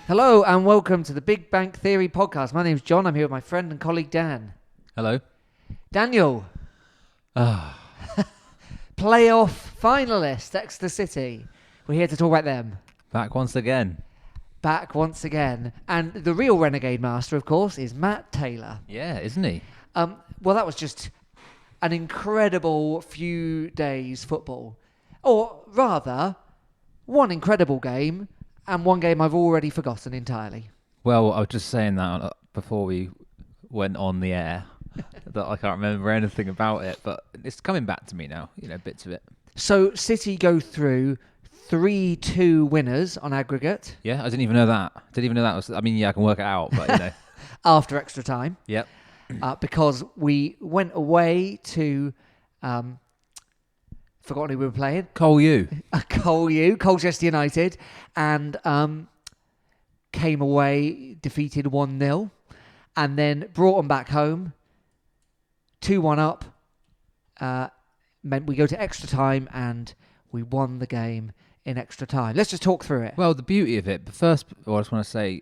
Hello and welcome to the Big Bang Theory podcast. My name's John. I'm here with my friend and colleague Dan. Hello. Daniel. Playoff finalists, Exeter City. We're here to talk about them. Back once again. And the real Renegade Master, of course, is Matt Taylor. Yeah, isn't he? Well, that was just an incredible few days football. Or rather, one incredible game and one game I've already forgotten entirely. Well, I was just saying that before we went on the air, that I can't remember anything about it, but it's coming back to me now, bits of it. So City go through 3-2 winners on aggregate. Yeah, I didn't even know that. I can work it out, but After extra time. Yep. Because we went away to... forgotten who we were playing. Colchester United, and came away defeated 1-0, and then brought them back home, 2-1 up. Meant we go to extra time, and we won the game in extra time. Let's just talk through it. Well, the beauty of it, but first, I just want to say,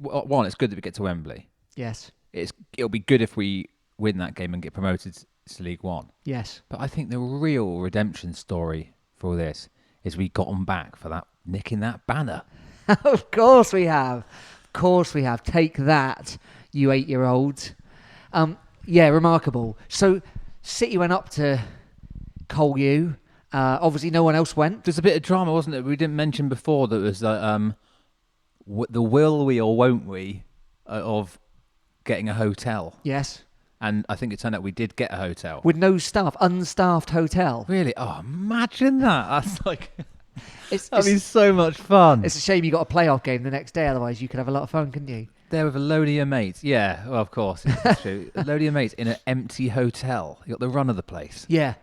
one, it's good that we get to Wembley. Yes. It'll be good if we win that game and get promoted to League One. Yes. But I think the real redemption story for all this is we got them back for that nicking that banner. Of course we have. Take that, you 8-year-olds. Yeah, remarkable. So City went up to Col-U. Obviously no one else went. There's a bit of drama, wasn't it? We didn't mention before that was the will we or won't we of getting a hotel. Yes. And I think it turned out we did get a hotel. With no staff, unstaffed hotel. Really? Oh, imagine that. That's like... That'd be so much fun. It's a shame you got a playoff game the next day, otherwise you could have a lot of fun, couldn't you? There with a load of your mates. Yeah, well, of course. It's true. A load of your mates in an empty hotel. You got the run of the place. Yeah.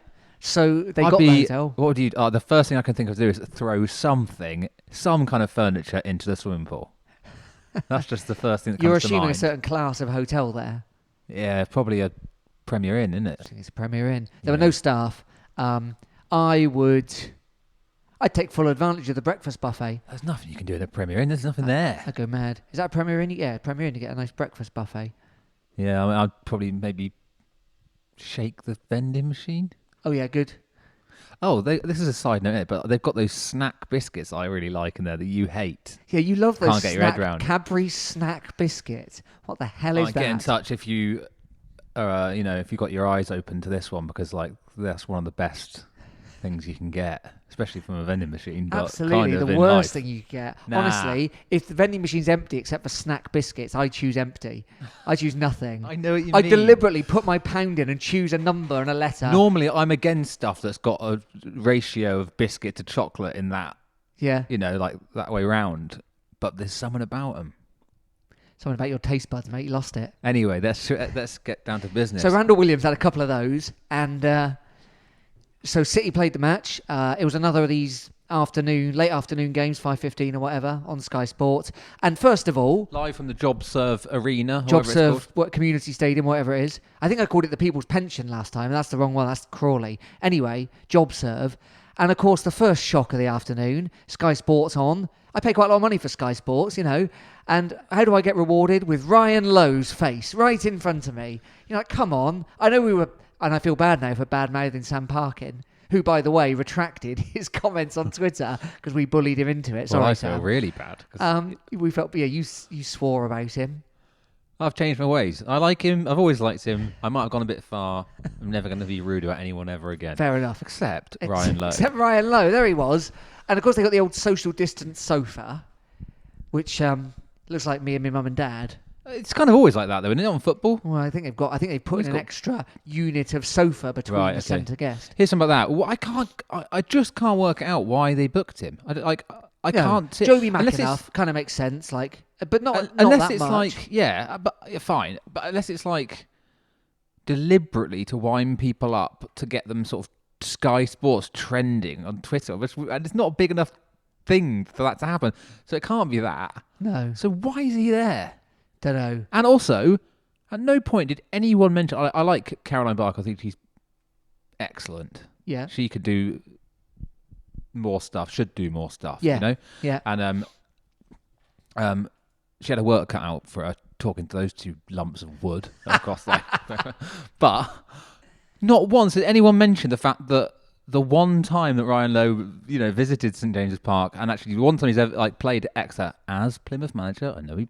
So they got the hotel. What would you... the first thing I can think of to do is throw some kind of furniture into the swimming pool. That's just the first thing that comes to mind. You're assuming a certain class of hotel there. Yeah, probably a Premier Inn, isn't it? I think it's a Premier Inn. There were no staff. I'd take full advantage of the breakfast buffet. There's nothing you can do in a Premier Inn. There's nothing there. I'd go mad. Is that a Premier Inn? Yeah, Premier Inn to get a nice breakfast buffet. Yeah, I'd probably maybe shake the vending machine. Oh, yeah, good. Oh, this is a side note, but they've got those snack biscuits I really like in there that you hate. Yeah, you love those. Can't get your head around. Cadbury snack biscuits. What the hell is that? Get in touch if you, if you got your eyes open to this one, because that's one of the best things you can get, especially from a vending machine. But absolutely, kind of the worst thing you get. Nah. Honestly, if the vending machine's empty except for snack biscuits, I choose empty. I choose nothing. I know what you mean. I deliberately put my pound in and choose a number and a letter. Normally, I'm against stuff that's got a ratio of biscuit to chocolate in that. Yeah. Like that way round. But there's something about them. Something about your taste buds, mate. You lost it. Anyway, let's get down to business. So Randall Williams had a couple of those, and so City played the match. It was another of these late afternoon games, 5:15 or whatever, on Sky Sports. And first of all... Live from the JobServe Arena. JobServe Community Stadium, whatever it is. I think I called it the People's Pension last time, and that's the wrong one. That's Crawley. Anyway, JobServe. And of course, the first shock of the afternoon, Sky Sports on. I pay quite a lot of money for Sky Sports, And how do I get rewarded? With Ryan Lowe's face right in front of me. Come on. I know we were... And I feel bad now for bad-mouthing Sam Parkin, who, by the way, retracted his comments on Twitter because we bullied him into it. Sorry, well, I Sam. feel really bad. We felt, you swore about him. I've changed my ways. I like him. I've always liked him. I might have gone a bit far. I'm never going to be rude about anyone ever again. Fair enough. Except Ryan Lowe. Except Ryan Lowe. There he was. And, of course, they got the old social distance sofa, which looks like me and my mum and dad. It's kind of always like that, though, isn't it, on football? Well, I think they put in an extra unit of sofa between the centre guest. Here's something about that. Well, I just can't work out why they booked him. I can't. Joby McAnuff kind of makes sense, but not unless that it's much. but fine. But unless it's deliberately to wind people up to get them sort of Sky Sports trending on Twitter, and it's not a big enough thing for that to happen, so it can't be that. No. So why is he there? Don't know. And also, at no point did anyone mention... I like Caroline Barker. I think she's excellent. Yeah. She could do more stuff, should do more stuff, Yeah. Yeah. And She had a work cut out for her talking to those two lumps of wood across there. But not once did anyone mention the fact that the one time that Ryan Lowe, visited St James's Park, and actually the one time he's ever played at Exeter as Plymouth manager. I know he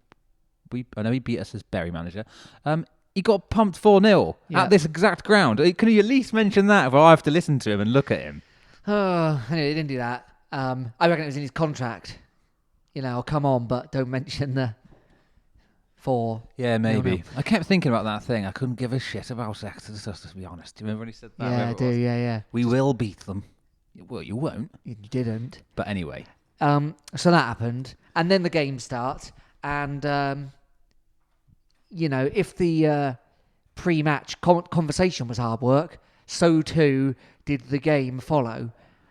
beat us as Bury manager. He got pumped 4-0 at this exact ground. Can you at least mention that? Or I have to listen to him and look at him. Oh, anyway, he didn't do that. I reckon it was in his contract. Come on, but don't mention the 4. Yeah, maybe. 0-0. I kept thinking about that thing. I couldn't give a shit about Exeter, just to be honest. Do you remember when he said that? Yeah, I do. Yeah. We will beat them. Well, you won't. You didn't. But anyway. So that happened, and then the game starts, and if the pre-match conversation was hard work, so too did the game follow.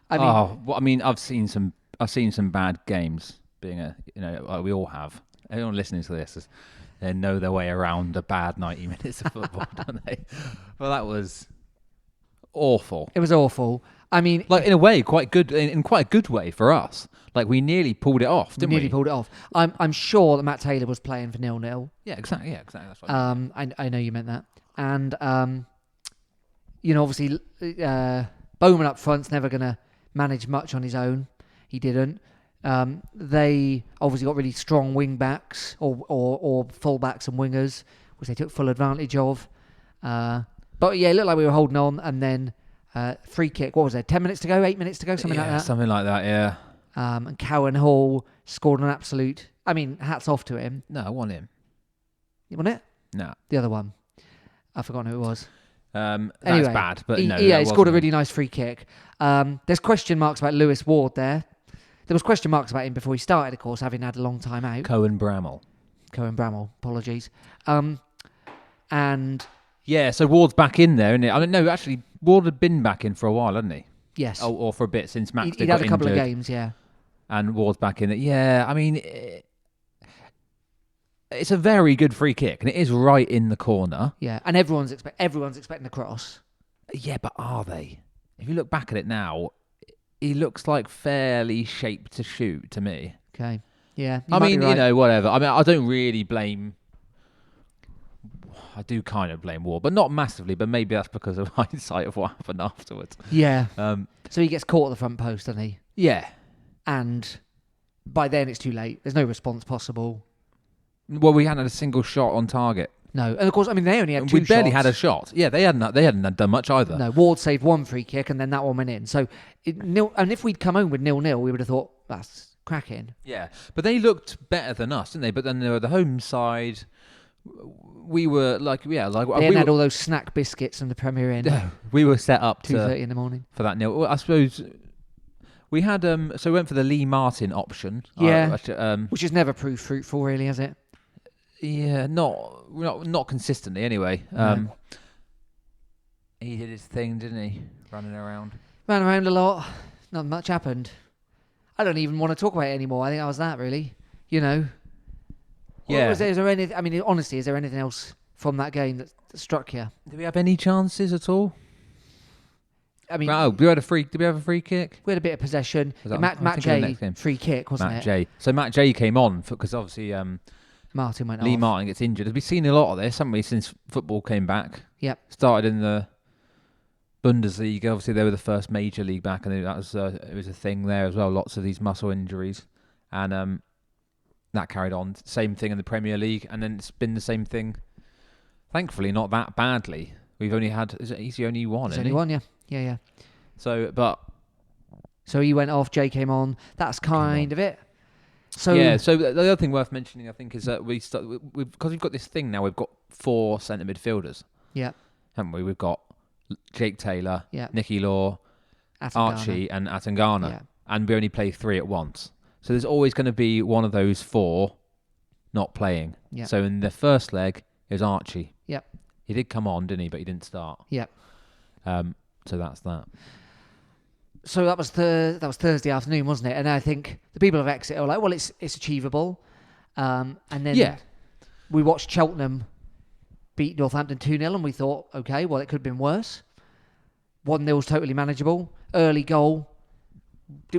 I've seen some bad games. Being we all have. Everyone listening to this they know their way around a bad 90 minutes of football, don't they? Well, that was awful. It was awful. I mean, in a way, quite good. In quite a good way for us. We nearly pulled it off, didn't we? Nearly pulled it off. I'm sure that Matt Taylor was playing for 0-0. Yeah, exactly. That's what I know you meant that. And obviously, Bowman up front's never going to manage much on his own. He didn't. They obviously got really strong wing backs or full backs and wingers, which they took full advantage of. But yeah, it looked like we were holding on, and then free kick. What was there? 10 minutes to go, 8 minutes to go, something like that. Something like that. Yeah. And Cowan Hall scored an absolute. I mean, hats off to him. No, I want him. You want it? No. The other one. I've forgotten who it was. That's anyway, bad, but he scored a really nice free kick. There's question marks about Lewis Ward there. There was question marks about him before he started, of course, having had a long time out. Cohen Bramall, apologies. And yeah, so Ward's back in there, isn't it? I mean, no, actually, Ward had been back in for a while, hadn't he? Yes. Or for a bit since Max He'd got had a couple injured. of games, yeah. And Ward's back in it. Yeah, I mean, it's a very good free kick, and it is right in the corner. Yeah, and everyone's expecting the cross. Yeah, but are they? If you look back at it now, he looks like fairly shaped to shoot to me. Okay. Yeah. I mean, right. Whatever. I mean, I don't really blame. I do kind of blame Ward, but not massively. But maybe that's because of hindsight of what happened afterwards. Yeah. So he gets caught at the front post, doesn't he? Yeah. And by then it's too late. There's no response possible. Well, we hadn't had a single shot on target. No, and of course, I mean, they only had 2 shots. We barely had a shot. Yeah, they hadn't done much either. No, Ward saved 1 free kick, and then that one went in. So, and if we'd come home with 0-0, we would have thought, that's cracking. Yeah, but they looked better than us, didn't they? But then they were the home side. We were they had all those snack biscuits from the Premier Inn. We were set up 2:30 in the morning for that nil. Well, I suppose we had so we went for the Lee Martin option. Yeah, which has never proved fruitful, really, has it? Yeah, not consistently anyway. No. He did his thing, didn't he? Ran around a lot. Not much happened. I don't even want to talk about it anymore. I think that was that, really. Yeah. Is there anything? I mean, honestly, is there anything else from that game that struck you? Did we have any chances at all? I mean, did we have a free kick? We had a bit of possession. Matt J free kick, wasn't it? Matt J. So Matt J came on because obviously Martin went off. Lee Martin gets injured. We've seen a lot of this, haven't we, since football came back? Yep. Started in the Bundesliga. Obviously, they were the first major league back, and that was it was a thing there as well. Lots of these muscle injuries, and that carried on. Same thing in the Premier League, and then it's been the same thing. Thankfully, not that badly. We've only had. He's the only one. He's only one, yeah. So he went off. Jay came on. That's kind of it. So yeah. So the other thing worth mentioning, I think, is that because we've got this thing now. We've got 4 centre midfielders. Yeah. Haven't we? We've got Jake Taylor, yeah. Nicky Law, Atangana. Archie, and Atangana, yeah. And we only play 3 at once. So there's always going to be one of those 4 not playing. Yep. So in the first leg, it was Archie. Yep. He did come on, didn't he? But he didn't start. Yep. So that's that. So that was Thursday afternoon, wasn't it? And I think the people of Exeter were like, well, it's achievable. And then we watched Cheltenham beat Northampton 2-0, and we thought, okay, well, it could have been worse. 1-0 was totally manageable. Early goal.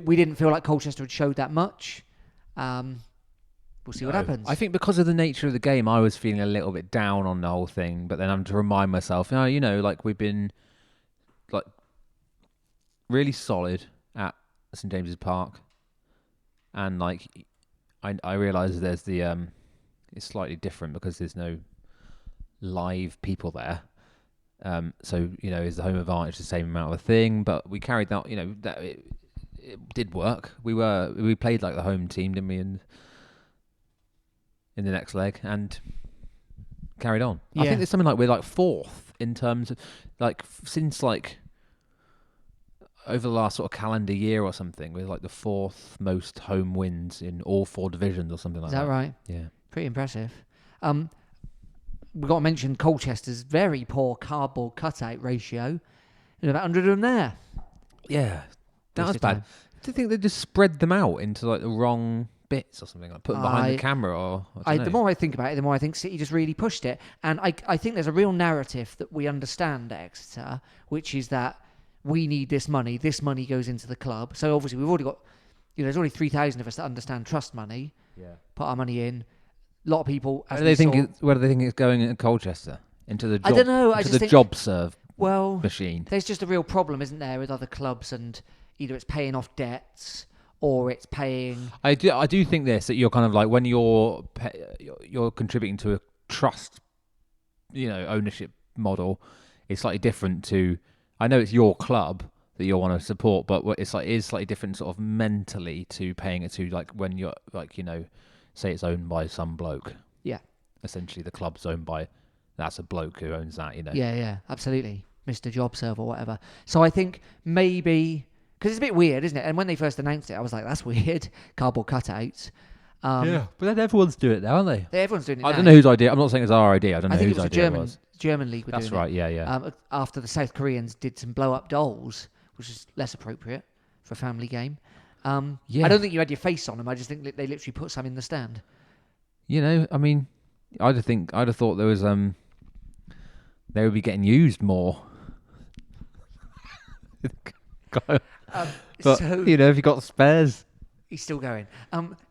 We didn't feel like Colchester had showed that much. we'll see what happens. I think because of the nature of the game, I was feeling a little bit down on the whole thing. But then I'm to remind myself, like we've been like really solid at St James's Park, and like I realise there's the it's slightly different because there's no live people there. So is the home advantage the same amount of a thing? But we carried that. That it did work. We played like the home team, didn't we? In the next leg and carried on. Yeah. I think there's something like we're like fourth in terms of like since like over the last sort of calendar year or something. We're like the fourth most home wins in all 4 divisions or something like that. Is that right? Yeah. Pretty impressive. We've got to mention Colchester's very poor cardboard cutout ratio. There's about 100 of them there. Yeah. That Waste was of bad. time. Do you think they just spread them out into like the wrong bits or something, like put them behind the camera, or the more I think about it, the more I think City just really pushed it. And I think there's a real narrative that we understand at Exeter, which is that we need this money goes into the club. So obviously we've already got, there's only 3,000 of us that understand trust money. Yeah. Put our money in. A lot of people, where do they think it's going in Colchester? Into the job, I don't know. I into just the think, job serve machine. There's just a real problem, isn't there, with other clubs, and either it's paying off debts or it's paying. I do think that you're kind of like when you're contributing to a trust, ownership model. It's slightly different to. I know it's your club that you want to support, but it is slightly different, sort of mentally, to paying it to like when you're like say it's owned by some bloke. Yeah. Essentially, the club's owned by. That's a bloke who owns that. Yeah, absolutely, Mr. JobServe or whatever. So I think maybe. Because it's a bit weird, isn't it? And when they first announced it, I was like, that's weird. Cardboard cutouts. Yeah, but then everyone's doing it now, aren't they? Everyone's doing it now. I don't know whose idea. I'm not saying it's our idea. I don't know whose idea it was. German league were doing it. That's right, yeah. After the South Koreans did some blow-up dolls, which is less appropriate for a family game. Yeah. I don't think you had your face on them. I just think that they literally put some in the stand. I mean, I'd have thought there was they would be getting used more. But if you got spares, he's still going.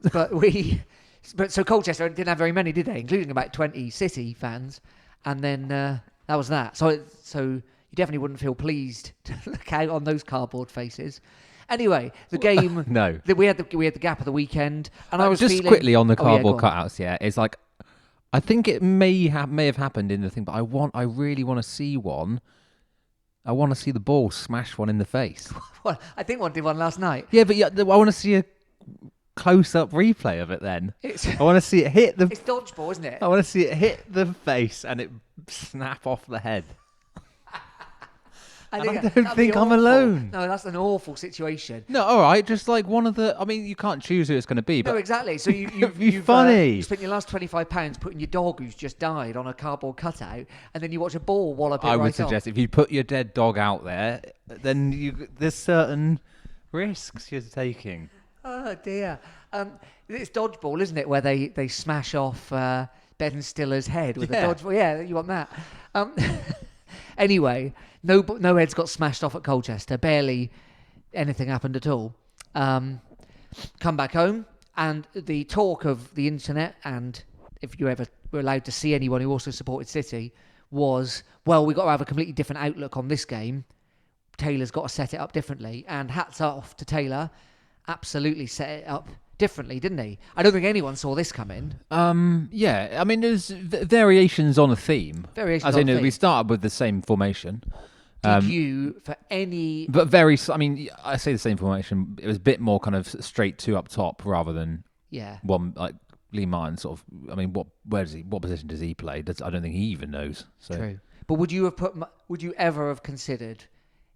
But so Colchester didn't have very many, did they? Including about 20 City fans, and then that was that. So you definitely wouldn't feel pleased to look out on those cardboard faces. Anyway, the game. No, we had the gap of the weekend, and I was just feeling, quickly on the cardboard on. cutouts. Yeah, it's like I think it may have happened in the thing, but I really want to see one. I want to see the ball smash one in the face. Well, I think one did one last night. Yeah, but I want to see a close-up replay of it then. I want to see it hit the... It's dodgeball, isn't it? I want to see it hit the face and it snap off the head. I don't think I'm alone. No, that's an awful situation. No, all right, just like one of the... I mean, you can't choose who it's going to be, but... No, exactly. So you've funny. You spent your last £25 putting your dog who's just died on a cardboard cutout, and then you watch a ball wallop it I right would suggest if you put your dead dog out there, then there's certain risks you're taking. Oh, dear. It's dodgeball, isn't it, where they smash off Ben Stiller's head with a dodgeball. Yeah, you want that. Anyway, no heads got smashed off at Colchester. Barely anything happened at all. Come back home, and the talk of the internet, and if you ever were allowed to see anyone who also supported City, was, well, we've got to have a completely different outlook on this game. Taylor's got to set it up differently. And hats off to Taylor. Absolutely set it up differently, didn't he? I don't think anyone saw this coming. Yeah, I mean, there's variations on a theme. We started with the same formation. Did you, for any... But I mean, I say the same formation. It was a bit more kind of straight 2 up top rather than one, like Lee Martin sort of... I mean, what position does he play? I don't think he even knows. So. True. But would you ever have considered,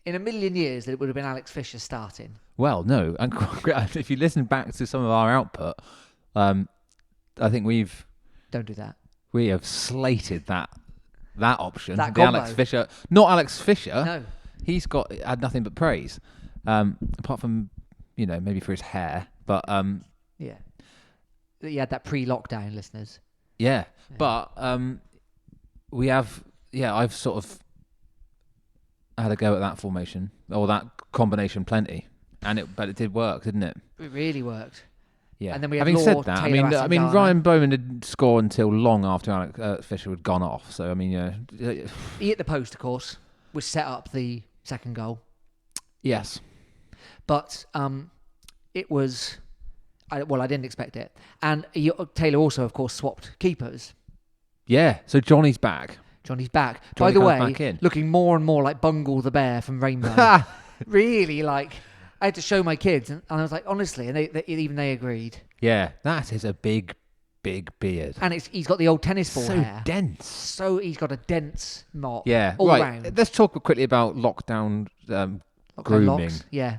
in a million years, that it would have been Alex Fisher starting? Well, no. And if you listen back to some of our output, I think Don't do that. We have slated that option. That the combo. Alex Fisher. Not Alex Fisher. No. He's had nothing but praise. Apart from, maybe for his hair. But yeah. He had that pre-lockdown, listeners. Yeah. But we have I've sort of had a go at that formation or that combination plenty. But it did work, didn't it? It really worked. Yeah. And then we had Having Law, said that, Taylor, I mean, Asangana. Ryan Bowman didn't score until long after Alex Fisher had gone off. So I mean, He hit the post, of course, which set up the second goal. yes, But it was... I didn't expect it. And Taylor also, of course, swapped keepers. yeah. So Johnny's back. Johnny's back. Johnny By the comes way, back in. looking more and more like Bungle the Bear from Rainbow. Really, like, I had to show my kids, and I was like, honestly, and even they agreed. Yeah, that is a big beard. And he's got the old tennis ball So hair. dense. So he's got a dense mop. Yeah, all right. round. Let's talk quickly about lockdown Lockdown grooming. locks. Yeah,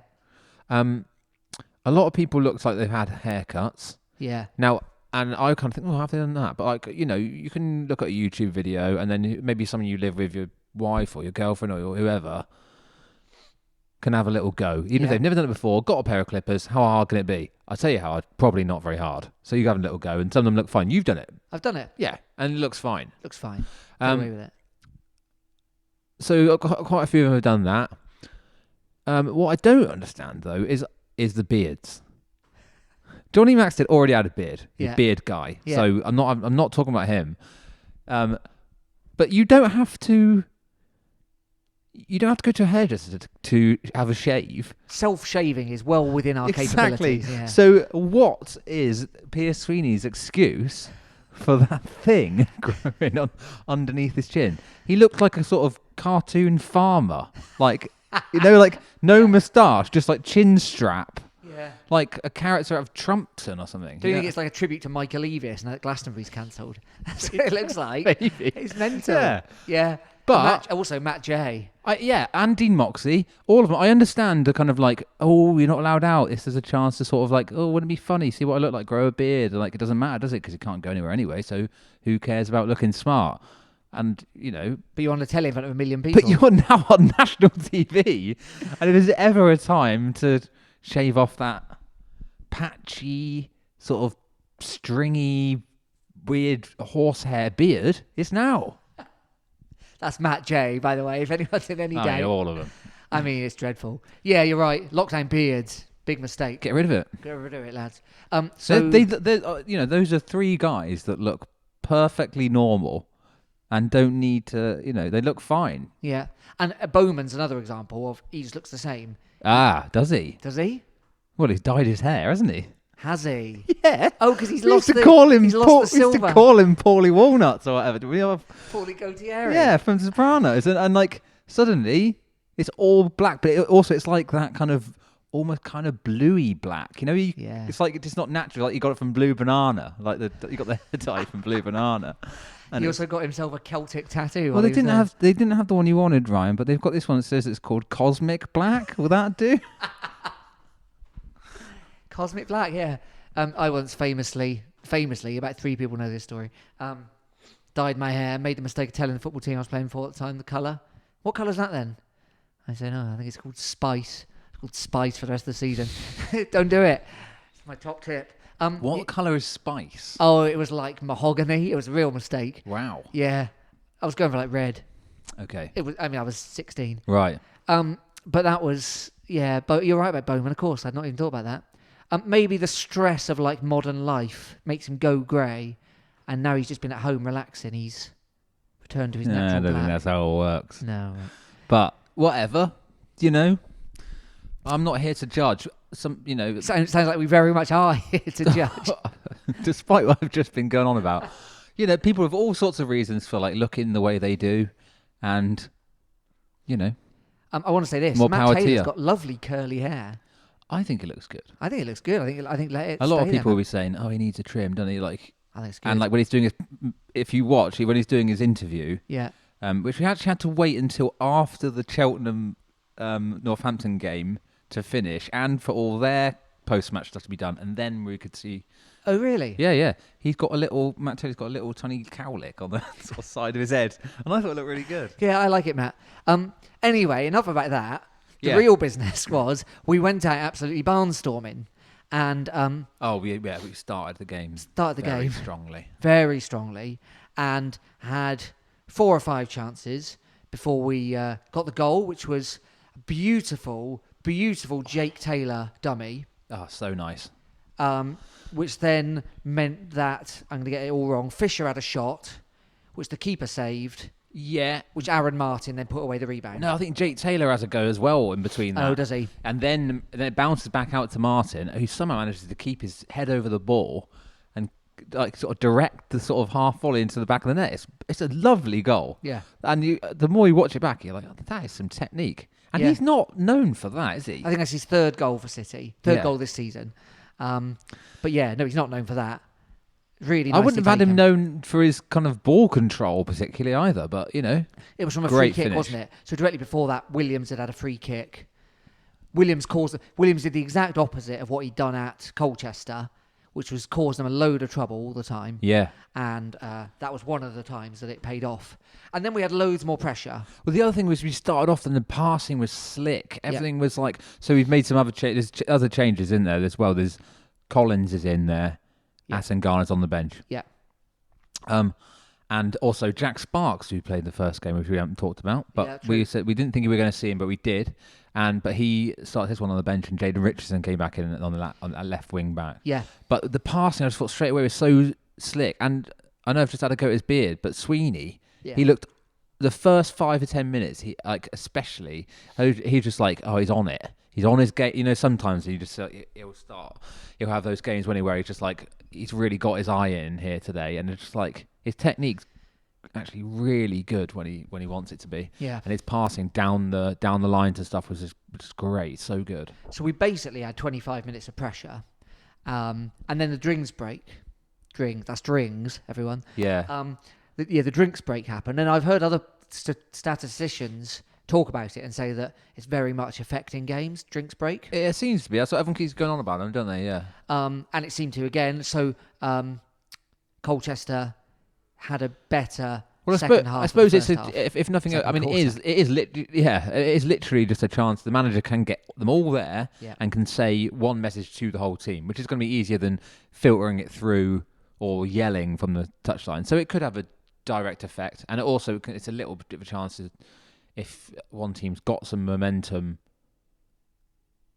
A lot of people looked like they've had haircuts. yeah. Now, and I kind of think, have they done that? But like, you can look at a YouTube video, and then maybe someone you live with, your wife or your girlfriend or whoever, can have a little go. Even if they've never done it before, got a pair of clippers, how hard can it be? I'll tell you how hard, probably not very hard. So you have a little go, and some of them look fine. You've done it. I've done it. Yeah, and it looks fine. Looks fine. Get away with it. So quite a few of them have done that. What I don't understand, though, is the beards. Johnny Maxted already had a beard. He's a beard guy. Yeah. So I'm not talking about him. But you don't have to... You don't have to go to a hairdresser to have a shave. Self-shaving is well within our capabilities. Yeah. So what is Piers Sweeney's excuse for that thing growing on underneath his chin? He looked like a sort of cartoon farmer. Like, like no moustache, just like chin strap. Yeah. Like a character out of Trumpton or something. Do you think it's like a tribute to Michael Eavis and that Glastonbury's cancelled? That's what it looks like. Maybe. It's mental. Yeah. Yeah. But... also Matt J. And Dean Moxey, all of them. I understand the kind of like, you're not allowed out. If there's a chance to sort of like, wouldn't it be funny? See what I look like, grow a beard. Like, it doesn't matter, does it? Because you can't go anywhere anyway. So who cares about looking smart? And, But you're on the telly in front of a million people. But you're now on national TV. And if there's ever a time to shave off that patchy, sort of stringy, weird horsehair beard, it's now. That's Matt J, by the way, if anyone's in any doubt. All of them. I mean, it's dreadful. Yeah, you're right. Lockdown beards, big mistake. Get rid of it. Get rid of it, lads. So those are three guys that look perfectly normal and don't need to, they look fine. Yeah. And Bowman's another example of he just looks the same. Does he? Does he? Well, he's dyed his hair, hasn't he? Has he? Yeah. Oh, because he's We lost used to the call him he's lost the we used silver. to call him Paulie Walnuts or whatever. Do we have? Paulie Gautieri. Yeah, from Sopranos, and like suddenly it's all black, but it's like that kind of almost kind of bluey black. Yeah. It's like it's not natural. Like you got it from Blue Banana, like you got the hair dye from Blue Banana. And He also got himself a Celtic tattoo. well, they didn't have the one you wanted, Ryan, but they've got this one that says it's called Cosmic Black. Will that do? Cosmic Black, yeah. I once famously, about 3 people know this story, dyed my hair, made the mistake of telling the football team I was playing for at the time the colour. What colour's that then? I said, I think it's called Spice. It's called Spice for the rest of the season. Don't do it. It's my top tip. What colour is Spice? Oh, it was like mahogany. It was a real mistake. Wow. Yeah. I was going for like red. Okay. I was 16. Right. But that was, but you're right about Bowman, of course. I'd not even thought about that. Maybe the stress of like modern life makes him go grey, and now he's just been at home relaxing. He's returned to his natural I don't black. think that's how it works. No. But whatever, I'm not here to judge. Sounds like we very much are here to judge. Despite what I've just been going on about, people have all sorts of reasons for like looking the way they do, and I want to say this: more Matt power to Taylor's you. got lovely curly hair. I think it looks good. I think it looks good. I think let it. A lot stay of people there, will be saying, "Oh, he needs a trim, doesn't he?" Like, I think it's good. and like when he's doing if you watch, when he's doing his interview, yeah, which we actually had to wait until after the Cheltenham Northampton game to finish, and for all their post-match stuff to be done, and then we could see. Oh, really? Yeah. Matt Taylor's got a little tiny cowlick on the sort of side of his head, and I thought it looked really good. Yeah, I like it, Matt. Anyway, enough about that. The Yeah. real business was we went out absolutely barnstorming, and we started the game. Very strongly. very strongly, and had 4 or 5 chances before we got the goal, which was a beautiful Jake Taylor dummy. Oh, so nice. which then meant that, I'm going to get it all wrong, Fisher had a shot, which the keeper saved, Yeah. which Aaron Martin then put away the rebound. No, I think Jake Taylor has a go as well in between that. Oh, does he? And then it bounces back out to Martin, who somehow manages to keep his head over the ball and like sort of direct the sort of half volley into the back of the net. It's a lovely goal. Yeah. And the more you watch it back, you're like, oh, that is some technique. And he's not known for that, is he? I think that's his third goal for City. Third goal this season. But yeah, no, he's not known for that. Really nice. I wouldn't have had him known for his kind of ball control particularly either, but, you know. It was from a free kick, wasn't it? So directly before that, Williams had a free kick. Williams did the exact opposite of what he'd done at Colchester, which was cause them a load of trouble all the time. Yeah. And that was one of the times that it paid off. And then we had loads more pressure. Well, the other thing was we started off and the passing was slick. Everything was like... So we've made some other other changes in there as well. There's Collins is in there. Asengana's on the bench. Yeah. And also Jack Sparks, who played the first game, which we haven't talked about. But we said we didn't think we were going to see him, but we did. But he started his one on the bench, and Jaden Richardson came back in on the left wing back. Yeah. But the passing, I just thought straight away was so slick. And I know I've just had a go at his beard, but Sweeney, he looked the first 5 or 10 minutes. He especially he just like, oh, he's on it. He's on his game. You know, sometimes he'll have those games where he's just like, he's really got his eye in here today, and it's just like his technique's actually really good when he wants it to be. Yeah. And his passing down the lines and stuff was just great, so good. So we basically had 25 minutes of pressure, and then the drinks break. That's drinks, everyone. Yeah. The drinks break happened, and I've heard other statisticians talk about it and say that it's very much affecting games. Drinks break. It seems to be. That's what everyone keeps going on about them, don't they? Yeah. And it seemed to again. So Colchester had a better second half. I suppose it's if nothing else, I mean, it is literally just a chance the manager can get them all there and can say one message to the whole team, which is going to be easier than filtering it through or yelling from the touchline. So it could have a direct effect, and it's a little bit of a chance to, if one team's got some momentum,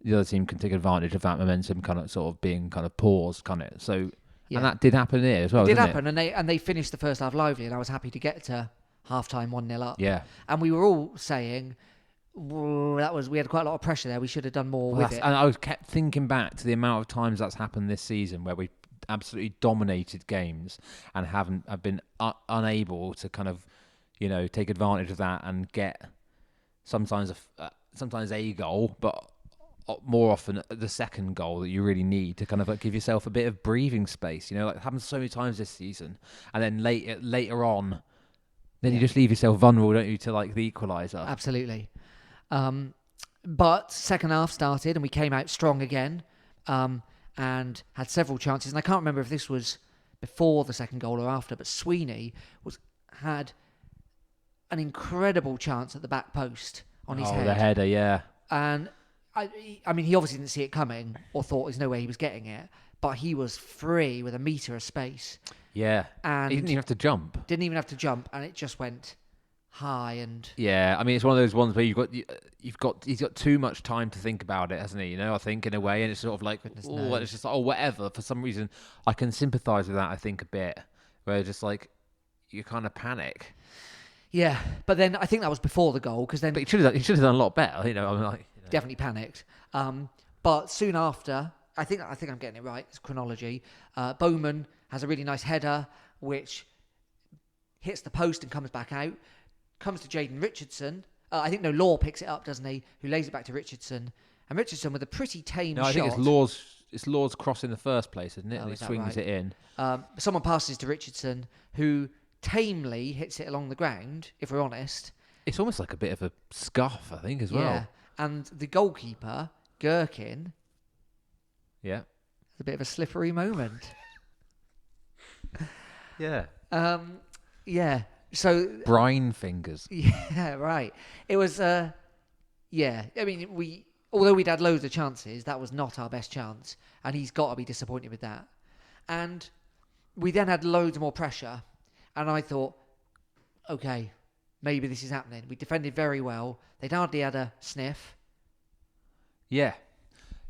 the other team can take advantage of that momentum kind of sort of being kind of paused, can't it? So, and that did happen here as well. It did happen, and they finished the first half lively, and I was happy to get to half time 1-0 up. Yeah, and we were all saying, we had quite a lot of pressure there. We should have done more with it. And I kept thinking back to the amount of times that's happened this season where we absolutely dominated games and have been unable to kind of, you know, take advantage of that and get sometimes a goal, but more often the second goal that you really need to kind of give yourself a bit of breathing space. You know, like it happens so many times this season, and then later on, then you just leave yourself vulnerable, don't you, to like the equaliser? Absolutely. But second half started and we came out strong again, and had several chances. And I can't remember if this was before the second goal or after, but Sweeney had an incredible chance at the back post on his head. Oh, the header, yeah. And I mean, he obviously didn't see it coming or thought there's no way he was getting it, but he was free with a metre of space. Yeah. And he didn't even have to jump. And it just went high and... Yeah, I mean, it's one of those ones where he's got too much time to think about it, hasn't he? You know, I think, in a way, and it's sort of like, it's just like, whatever. For some reason, I can sympathise with that, I think, a bit, where it's just like, you kind of panic. Yeah, but then I think that was before the goal, because then... But he should have done a lot better, you know, I mean, like... You know. Definitely panicked. But soon after, I think I'm getting it right, it's chronology, Bowman has a really nice header, which hits the post and comes back out. Comes to Jaden Richardson. Law picks it up, doesn't he? Who lays it back to Richardson. And Richardson with a pretty tame shot. I think it's Law's cross in the first place, isn't it? Oh, and is he that swings right? it in. Someone passes to Richardson, who tamely hits it along the ground, if we're honest. It's almost like a bit of a scuff, I think, as well. Yeah. And the goalkeeper, Gherkin, yeah, it's a bit of a slippery moment. Yeah. Yeah. So brine fingers. Yeah, right. It was. I mean, although we'd had loads of chances, that was not our best chance, and he's got to be disappointed with that. And we then had loads more pressure, and I thought, okay, maybe this is happening. We defended very well. They'd hardly had a sniff. Yeah.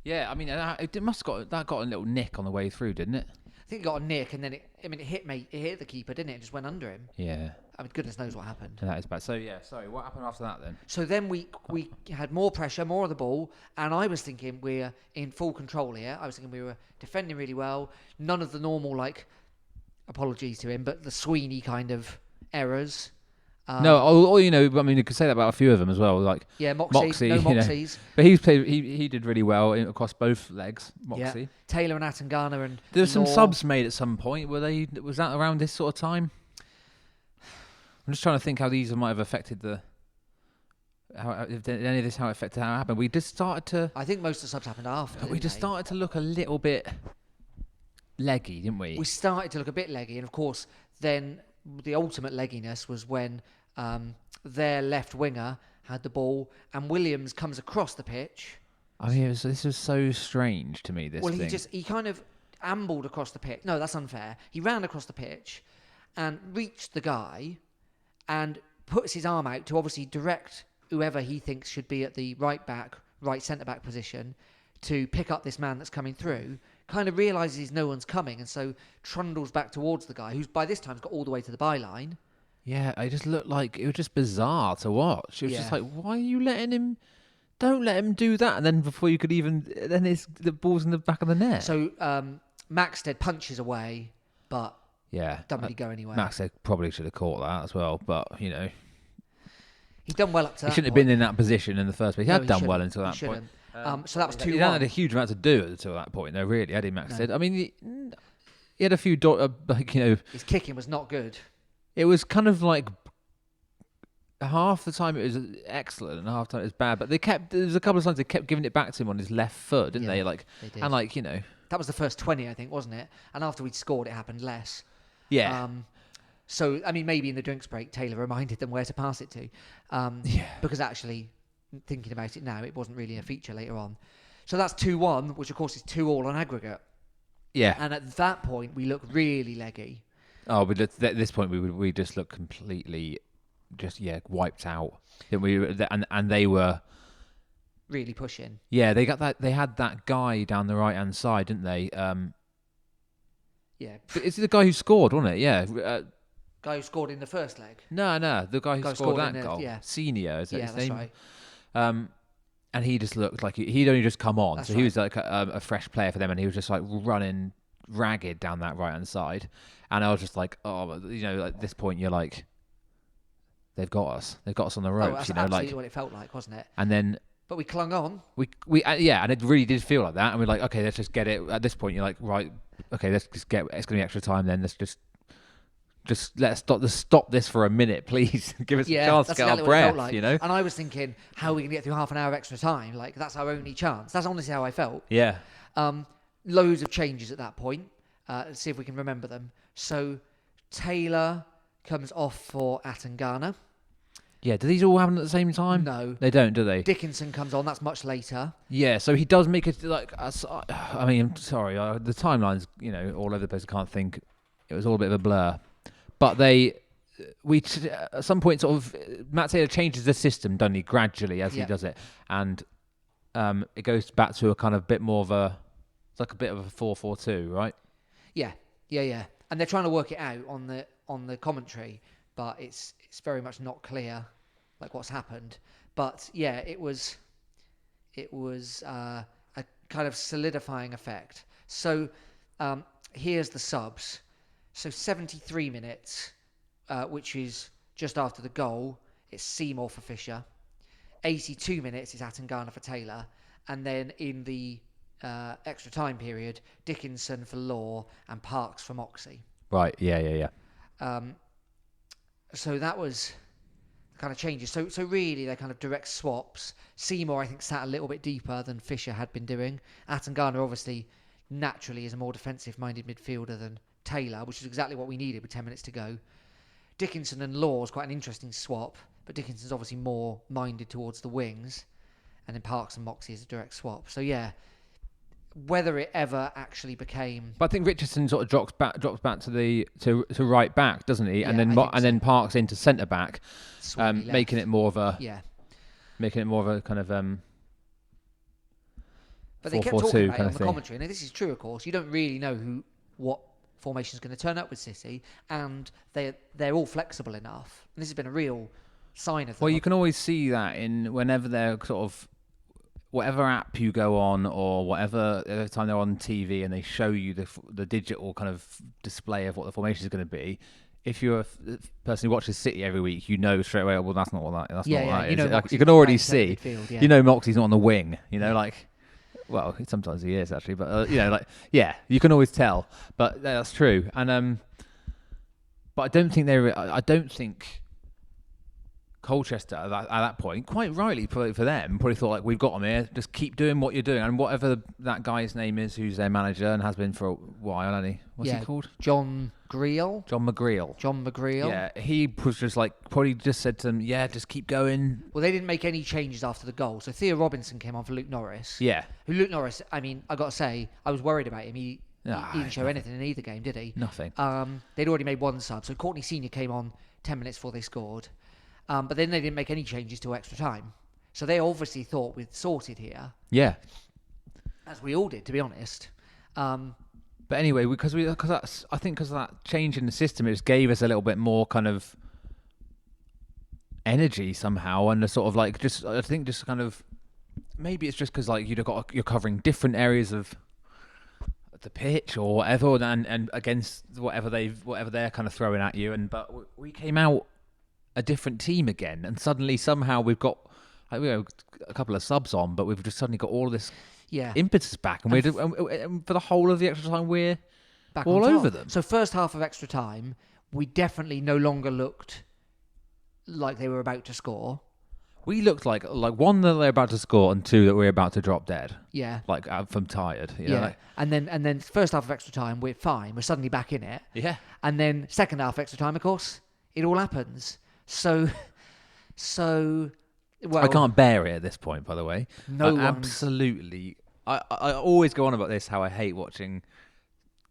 Yeah, I mean, it must got a little nick on the way through, didn't it? I think it got a nick, and then it hit the keeper, didn't it? It just went under him. Yeah. I mean, goodness knows what happened. And that is bad. So yeah, sorry. What happened after that then? So then we had more pressure, more of the ball, and I was thinking we're in full control here. I was thinking we were defending really well. None of the normal, like, apologies to him, but the Sweeney kind of errors. No, or I mean, you could say that about a few of them as well. Like Moxie, no Moxies. But he did really well across both legs. Moxie. Yeah. Taylor and Atangana and there were some Law. subs made at some point. Was that around this sort of time? I'm just trying to think how these might have affected if any of this how it affected how it happened. We just started to. I think most of the subs happened after. We just started to look a little bit leggy, didn't we? We started to look a bit leggy, and of course, then the ultimate legginess was when their left winger had the ball, and Williams comes across the pitch. I mean, this was so strange to me. He kind of ambled across the pitch. No, that's unfair. He ran across the pitch and reached the guy and puts his arm out to obviously direct whoever he thinks should be at the right centre back position to pick up this man that's coming through. Kind of realises no one's coming, and so trundles back towards the guy, who's by this time got all the way to the byline. Yeah, it just looked like it was just bizarre to watch. It was just like, why are you letting him? Don't let him do that. And then before you could even, then the ball's in the back of the net. So Maxted punches away, but doesn't really go anywhere. Maxted probably should have caught that as well, but he's done well up to that. He shouldn't have been in that position in the first place. He had done well until that point. So that was 2-1. He hadn't had a huge amount to do until that point, though, really, had he, Maxted? No. I mean, he had a few, his kicking was not good. It was kind of like half the time it was excellent and half the time it was bad. But there was a couple of times they kept giving it back to him on his left foot, didn't they? They did. And that was the first 20, I think, wasn't it? And after we'd scored, it happened less. Yeah. So I mean, maybe in the drinks break, Taylor reminded them where to pass it to. Because actually, thinking about it now, it wasn't really a feature later on. So that's 2-1, which of course is 2-2 on aggregate. Yeah. And at that point, we looked really leggy. Oh, but at this point, we just looked completely, wiped out. And they were really pushing. Yeah, they had that guy down the right hand side, didn't they? Yeah. It's the guy who scored, wasn't it? Yeah. Guy who scored in the first leg. No, the guy who scored that goal. Yeah. Senior, is that his name? Yeah, that's right. And he just looked like he'd only just come on, so he was like a fresh player for them, and he was just like running ragged down that right hand side. And I was just like, at this point you're like, they've got us on the ropes. That's absolutely what it felt like, wasn't it? And then, but we clung on. We and it really did feel like that. And we're like, okay, let's just get it. At this point, you're like, right, okay, let's just get. It's going to be extra time. Then let's just let's stop this for a minute, please. Give us a chance to get our breath, like. And I was thinking, how are we going to get through half an hour of extra time? Like, that's our only chance. That's honestly how I felt. Yeah. Loads of changes at that point. Let's see if we can remember them. So, Taylor comes off for Atangana. Yeah, do these all happen at the same time? No. They don't, do they? Dickinson comes on, that's much later. Yeah, so he does make it, I mean, I'm sorry, the timeline's, all over the place, I can't think. It was all a bit of a blur. But at some point, sort of, Matt Taylor changes the system, doesn't he, gradually as he does it. And it goes back to a kind of bit more of it's like a bit of a 4-4-2, right? Yeah. And they're trying to work it out on the commentary, but it's very much not clear, like what's happened. But yeah, it was a kind of solidifying effect. So here's the subs. So 73 minutes, which is just after the goal, it's Seymour for Fisher. 82 minutes is Atangana for Taylor. And then in the extra time period, Dickinson for Law and Parks for Moxie. Right, yeah. So that was the kind of changes. So really, they're kind of direct swaps. Seymour, I think, sat a little bit deeper than Fisher had been doing. Atangana, obviously, naturally is a more defensive-minded midfielder than Taylor, which is exactly what we needed with 10 minutes to go. Dickinson and Law is quite an interesting swap, but Dickinson's obviously more minded towards the wings, and then Parks and Moxie is a direct swap. So yeah, whether it ever actually became, but I think Richardson sort of drops back to right back, doesn't he? Yeah, and then Parks into centre back, making it more of a kind of But they kept 4-4-2 talking about it kind on of the thing. commentary, and this is true, of course. You don't really know what formation is going to turn up with City, and they're all flexible enough. And this has been a real sign of them. Well, you can always see that in whenever they're sort of whatever app you go on or whatever every time they're on TV and they show you the digital kind of display of what the formation is going to be. If you're a person who watches City every week, you know straight away. Well, that's not what that. That's not what that you is. know, Like, you Moxie's can already playing centre see. midfield, yeah. You know, Moxie's not on the wing. You know, like. Well, sometimes he is actually, but you know, like you can always tell. But that's true, and but I don't think I don't think Colchester at that point, quite rightly for them, probably thought like we've got them here. Just keep doing what you're doing, and whatever that guy's name is, who's their manager and has been for a while, hasn't he? What's he called? John McGreal. John McGreal. Yeah, he was just like probably just said to them, yeah, just keep going. Well, they didn't make any changes after the goal. So Theo Robinson came on for Luke Norris. Yeah. Who Luke Norris, I mean, I got to say, I was worried about him. He didn't show anything in either game, did he? Nothing. They'd already made one sub. So Courtney Senior came on 10 minutes before they scored. But then they didn't make any changes till extra time. So they obviously thought we'd sorted here. Yeah. As we all did, to be honest. But anyway, because of that change in the system, it just gave us a little bit more kind of energy somehow, and a sort of like I think just kind of maybe it's just because like you're covering different areas of the pitch or whatever, and against whatever they're kind of throwing at you, but we came out a different team again, and suddenly somehow we've got a couple of subs on, but we've just suddenly got all of this. Yeah, impetus back, and for the whole of the extra time we're back all over them. So first half of extra time, we definitely no longer looked like they were about to score. We looked like one that they're about to score, and two that we're about to drop dead. Yeah, like from tired. And then first half of extra time, we're fine. We're suddenly back in it. Yeah, and then second half extra time, of course, it all happens. So. Well, I can't bear it at this point, by the way. Absolutely. I always go on about this, how I hate watching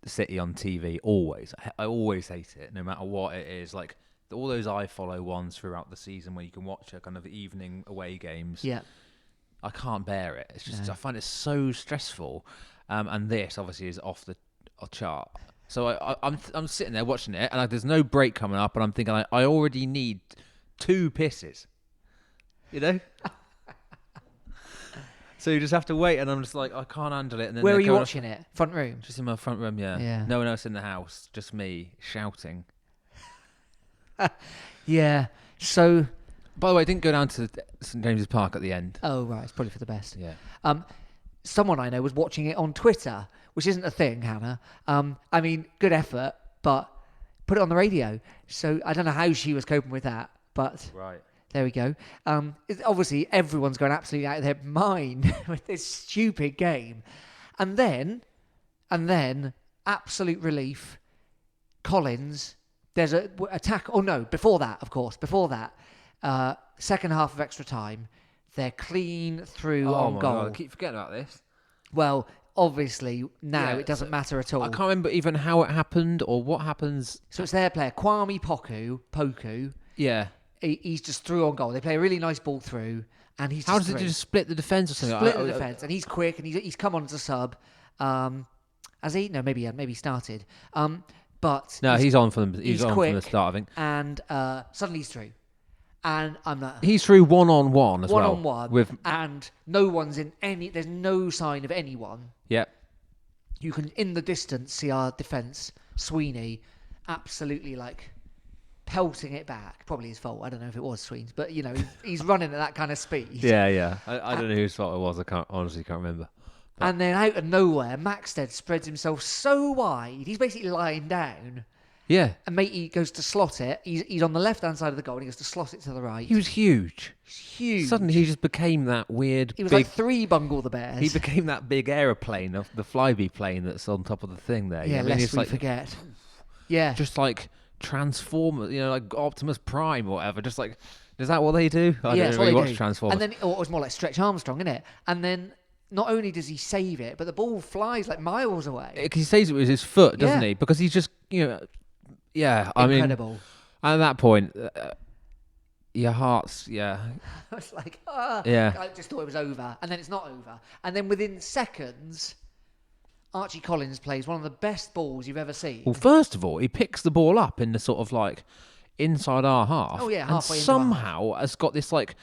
the City on TV, always. I always hate it, no matter what it is. Like, all those I follow ones throughout the season where you can watch a kind of evening away games. Yeah. I can't bear it. It's just, I find it so stressful. And this, obviously, is off the chart. So I'm sitting there watching it, and there's no break coming up, and I'm thinking, I already need 2 pisses. You know? So you just have to wait, and I'm just like, I can't handle it. And then where are you watching it? Front room? Just in my front room, yeah. No one else in the house, just me shouting. Yeah. So, by the way, I didn't go down to St James's Park at the end. Oh, right. It's probably for the best. Yeah. Someone I know was watching it on Twitter, which isn't a thing, Hannah. I mean, good effort, but put it on the radio. So I don't know how she was coping with that, but right. There we go. Obviously, everyone's going absolutely out of their mind with this stupid game. And then, absolute relief, Collins, there's a attack. Oh, no, before that, of course. Before that, second half of extra time, they're clean through on goal. God, I keep forgetting about this. Well, obviously, now it doesn't matter at all. I can't remember even how it happened or what happens. So it's their player, Kwame Poku. Yeah. He's just through on goal. They play a really nice ball through, and he's how does it just split the defence or something? Split the defence, and he's quick, and he's come on as a sub. Has he? No, maybe he started. But no, he's on from the start, I think. And suddenly he's through, and I'm like, he's through one-on-one as well. One-on-one, and no one's in any. There's no sign of anyone. Yep. You can in the distance see our defence, Sweeney, absolutely like pelting it back. Probably his fault. I don't know if it was Sweeney's, but you know he's running at that kind of speed. Yeah. I don't know whose fault it was. I honestly can't remember. But. And then out of nowhere, Maxted spreads himself so wide. He's basically lying down. Yeah. And Matey goes to slot it. He's on the left-hand side of the goal, and he goes to slot it to the right. He was huge. He's huge. Suddenly he just became that weird... He was like 3 Bungle the Bears. He became that big aeroplane, the Flyby plane that's on top of the thing there. Yeah, lest we forget. Yeah. Just like Transformers, like Optimus Prime or whatever. Just like, is that what they do? I don't really watch Transformers. And then it was more like Stretch Armstrong, isn't it? And then not only does he save it, but the ball flies like miles away. Because he saves it with his foot, doesn't he? Because he's just, yeah. Incredible. I mean, at that point, your heart's It's like, yeah. I just thought it was over, and then it's not over. And then within seconds, Archie Collins plays one of the best balls you've ever seen. Well, first of all, he picks the ball up in the sort of like inside our half. Oh, yeah, and halfway into our half. somehow has got this like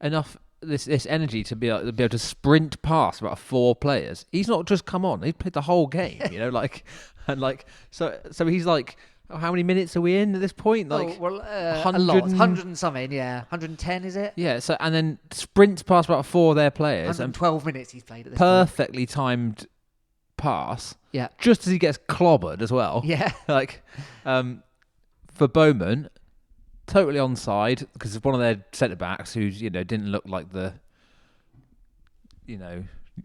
enough this energy to be able to sprint past about 4 players. He's not just come on; he's played the whole game. You know, like and like so he's like. How many minutes are we in at this point? Like, a lot. 100 and something, yeah. 110, is it? Yeah, so and then sprints past about 4 of their players. 112 minutes he's played at this perfectly timed pass. Yeah. Just as he gets clobbered as well. Yeah. Like, for Bowman, totally onside because one of their centre-backs who, didn't look like the,